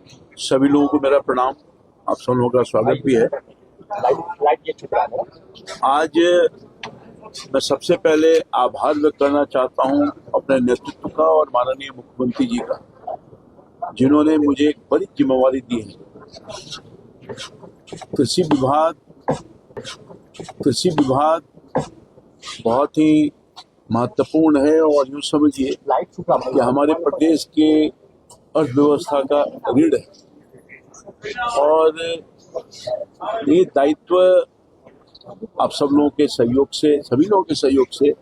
सभी लोगों को मेरा प्रणाम। आप सब लोगों का स्वागत भी है। आज मैं सबसे पहले आभार व्यक्त करना चाहता हूं अपने नेतृत्व का और माननीय मुख्यमंत्री जी का, जिन्होंने मुझे एक बड़ी जिम्मेवारी दी है। कृषि विभाग बहुत ही महत्वपूर्ण है और यूँ समझिए कि हमारे प्रदेश के अर्थव्यवस्था का रीढ़ है और ये दायित्व आप सब लोगों के सहयोग से, सभी लोगों के सहयोग से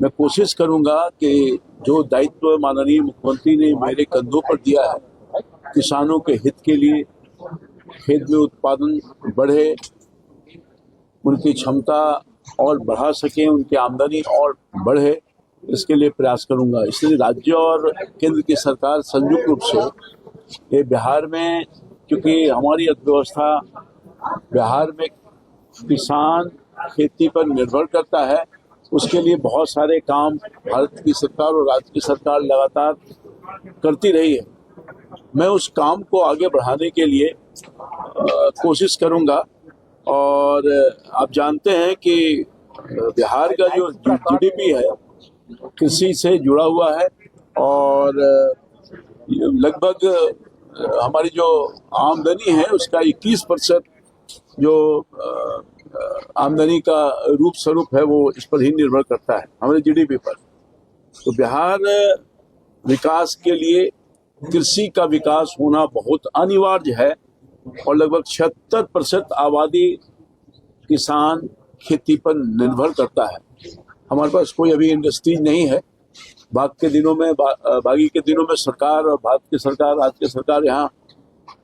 मैं कोशिश करूंगा कि जो दायित्व माननीय मुख्यमंत्री ने मेरे कंधों पर दिया है, किसानों के हित के लिए, खेत में उत्पादन बढ़े, उनकी क्षमता और बढ़ा सकें, उनकी आमदनी और बढ़े, इसके लिए प्रयास करूंगा। इसलिए राज्य और केंद्र की सरकार संयुक्त रूप से ये बिहार में, क्योंकि हमारी अर्थव्यवस्था बिहार में किसान खेती पर निर्भर करता है, उसके लिए बहुत सारे काम भारत की सरकार और राज्य की सरकार लगातार करती रही है। मैं उस काम को आगे बढ़ाने के लिए कोशिश करूंगा। और आप जानते हैं कि बिहार का जो जीडीपी है कृषि से जुड़ा हुआ है और लगभग हमारी जो आमदनी है उसका 21% जो आमदनी का रूप स्वरूप है वो इस पर ही निर्भर करता है, हमारे जीडीपी पर। तो बिहार विकास के लिए कृषि का विकास होना बहुत अनिवार्य है और लगभग 76% आबादी किसान खेती पर निर्भर करता है। हमारे पास कोई अभी इंडस्ट्रीज नहीं है। बागी के दिनों में सरकार और भारत की सरकार, राज्य की सरकार यहाँ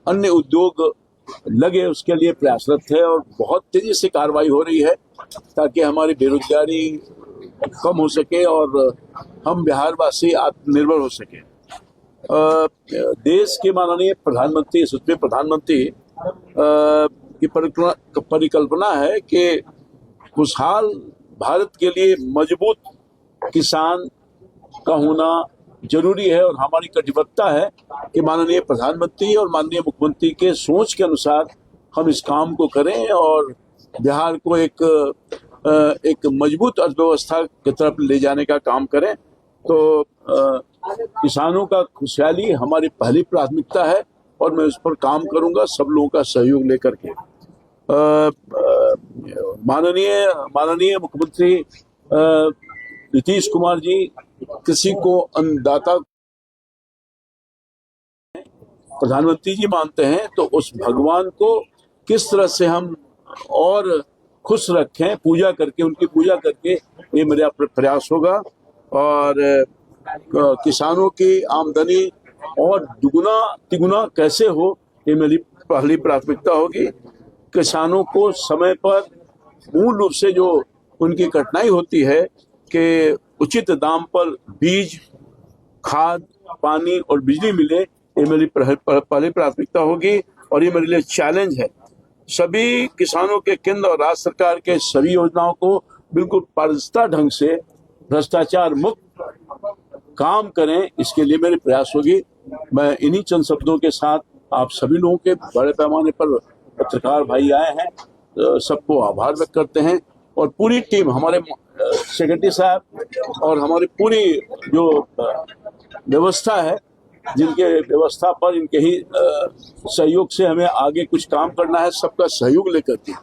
अन्य उद्योग लगे, उसके लिए प्रयासरत है और बहुत तेजी से कार्रवाई हो रही है ताकि हमारी बेरोजगारी कम हो सके और हम बिहारवासी आत्मनिर्भर हो सके। देश के माननीय प्रधानमंत्री, यशस्वी प्रधानमंत्री की परिकल्पना है कि खुशहाल भारत के लिए मजबूत किसान का होना जरूरी है और हमारी कटिबद्धता है कि माननीय प्रधानमंत्री और माननीय मुख्यमंत्री के सोच के अनुसार हम इस काम को करें और बिहार को एक मजबूत अर्थव्यवस्था की तरफ ले जाने का काम करें। तो किसानों का खुशहाली हमारी पहली प्राथमिकता है और मैं उस पर काम करूंगा सब लोगों का सहयोग लेकर के। माननीय मुख्यमंत्री नीतीश कुमार जी कृषि को अन्नदाता प्रधानमंत्री जी मानते हैं, तो उस भगवान को किस तरह से हम और खुश रखें, पूजा करके, उनकी पूजा करके, ये मेरा प्रयास होगा। और किसानों की आमदनी और दुगुना तिगुना कैसे हो, ये मेरी पहली प्राथमिकता होगी। किसानों को समय पर मूल रूप से जो उनकी कठिनाई होती है कि उचित दाम पर बीज, खाद, पानी और बिजली मिले, ये मेरी पहली प्राथमिकता होगी और ये मेरे लिए चैलेंज है। सभी किसानों के केंद्र और राज्य सरकार के सभी योजनाओं को बिल्कुल पारदर्शिता ढंग से भ्रष्टाचार मुक्त काम करें, इसके लिए मेरे प्रयास होगी। मैं इन्हीं चंद शब्दों के साथ आप सभी लोगों के, बड़े पैमाने पर पत्रकार भाई आए हैं, सबको आभार व्यक्त करते हैं और पूरी टीम, हमारे सेक्रेटरी साहब और हमारी पूरी जो व्यवस्था है, जिनके व्यवस्था पर इनके ही सहयोग से हमें आगे कुछ काम करना है, सबका सहयोग लेकर के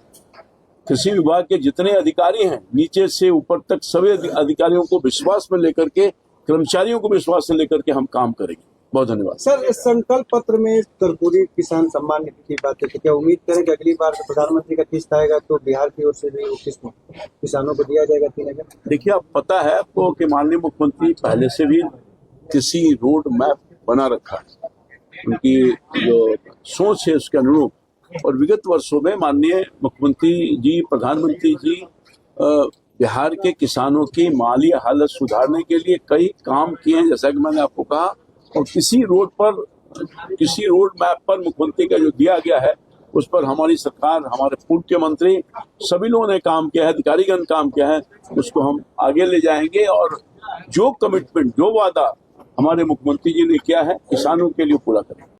कृषि विभाग के जितने अधिकारी हैं नीचे से ऊपर तक सभी अधिकारियों को विश्वास में लेकर के, कर्मचारियों को विश्वास में लेकर के हम काम करेंगे। बहुत धन्यवाद। सर, इस संकल्प पत्र में कर्पूरी किसान सम्मान निधि की बात है, क्या उम्मीद करें कि अगली बार प्रधानमंत्री का किस्त आएगा तो बिहार की ओर से भी किस्त किसानों को दिया जाएगा 3000? देखिए, आप पता है आपको कि माननीय मुख्यमंत्री पहले से भी कृषि रोड मैप बना रखा है, उनकी जो सोच है उसके अनुरूप, और विगत वर्षों में माननीय मुख्यमंत्री जी, प्रधानमंत्री जी बिहार के किसानों की माली हालत सुधारने के लिए कई काम किए हैं, जैसा कि मैंने आपको कहा। और किसी रोड मैप पर मुख्यमंत्री का जो दिया गया है उस पर हमारी सरकार, हमारे पूर्व के मंत्री, सभी लोगों ने काम किया है, अधिकारीगण काम किया है, उसको हम आगे ले जाएंगे और जो कमिटमेंट, जो वादा हमारे मुख्यमंत्री जी ने किया है किसानों के लिए पूरा करेंगे।